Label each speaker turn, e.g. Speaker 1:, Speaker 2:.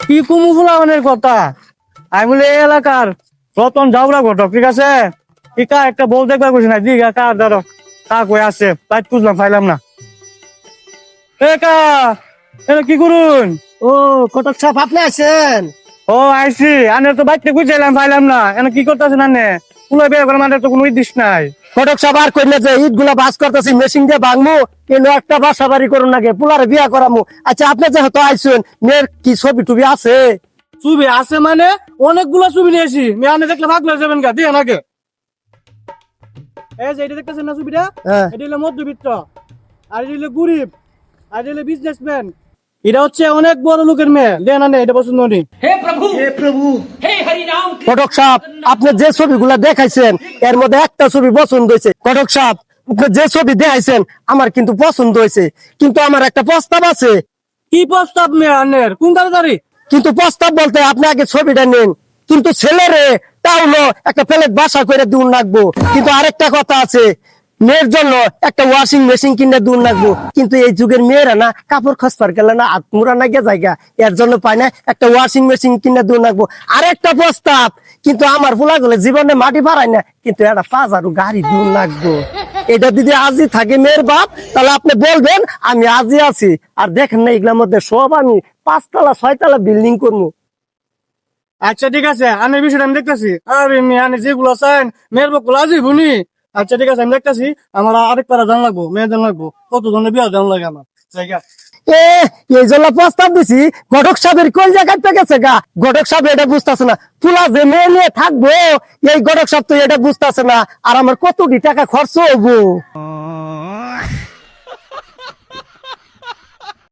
Speaker 1: কি কুমু ফুলাওয়ানের কথা? আমি বলি এই এলাকার রতন ঝাউরা ঘটক, ঠিক আছে? কা একটা বউ দেখবার কইছি না, দিঘা কার ধরো কা কই আছে, তাই খুঁজলাম পাইলাম না। এ কা, এটা কি করুন?
Speaker 2: ও কটক সাহেব আপনি আছেন?
Speaker 1: ও আইসি, আনে তো বাইতে খুঁজলাম পাইলাম না, এনে কি করতেছেন আনে? পুরো বিয়ে করে মানে তো কোনো উদ্দেশ্য নাই।
Speaker 2: কটক সাহেব আর কইলে যে ইট গুলা বাস করতেছি মেশিন দিয়ে ভাঙমু, কিন্তু একটা বাসা বাড়ি করুন নাকি পুলারে বিয়া করামু। আচ্ছা আপনি যেহেতু আইসেন, মেয়ের কি ছবি টুবি আছে?
Speaker 1: ছবি আছে মানে অনেকগুলা ছবি নিয়েছি, মেয়ে দেখলে ভাগ হয়ে যাবেন গা, দিয়ে নাকি? এই যে এটা দেখতেছেন না ছবিটা,
Speaker 2: হ্যাঁ।
Speaker 1: এটা হলো মধ্যবিত্ত, আর এটা হলো গরিব, আর এটা হলো বিজনেসম্যান। এটা হচ্ছে অনেক বড় লোকের মেয়ে, দেন না এটা পছন্দ নেই।
Speaker 2: কটক সাহেব আপনি যে ছবিগুলা দেখাইছেন এর মধ্যে একটা ছবি পছন্দ হয়েছে। কটক সাহেব আপনি যে ছবি দেখাইছেন আমার কিন্তু পছন্দ হয়েছে, কিন্তু আমার একটা প্রস্তাব আছে।
Speaker 1: কি প্রস্তাব মেয়ে আনের, কোন তাড়াতাড়ি?
Speaker 2: কিন্তু প্রস্তাব বলতে আপনি আগে ছবিটা নেন, কিন্তু ছেলেরে তাহলে একটা প্লেট বাসা করে দূর রাখবো। কিন্তু আরেকটা কথা আছে, মেয়ের জন্য একটা ওয়াশিং মেশিন কিনে দূর রাখবো। কিন্তু এই যুগের মেয়েরা না কাপড় খসবার গেলে না আত্মুরা না গে জায়গা, এর জন্য পায় না একটা ওয়াশিং মেশিন কিনে দূর রাখবো। আরেকটা প্রস্তাব, কিন্তু আমার ফুলা গুলো জীবনে মাটি পারায় না, কিন্তু একটা পাঁচারু গাড়ি দূর রাখবো। এটা যদি আজই থাকে মেয়ের বাপ, তাহলে আপনি বলবেন আমি আজই আছি। আর দেখেন না এগুলোর মধ্যে সব আমি 5 তলা 6 তলা বিল্ডিং করবো।
Speaker 1: আচ্ছা ঠিক আছে, আমি বিষয়টা আমি দেখতেছি। আরে মেয়ে আনে যেগুলো চান মেয়ের বকুল আজই বুনি। আচ্ছা ঠিক আছে, আমি দেখতেছি। আমার আরেক পারা জান লাগবো, মেয়ে জান লাগবো, কত জনের বিয়া জান লাগে আমার জায়গা।
Speaker 2: এ এই জন্য প্রস্তাব দিছি, ঘটক সাহেবের কোন জায়গায় গেছে গা। ঘটক সাহেব এটা বুঝতেছে না, পুলা যে মেয়ে নিয়ে থাকবো এই ঘটক সাহেব তো এটা বুঝতেছে না। আর আমার কত টাকা খরচ হবো।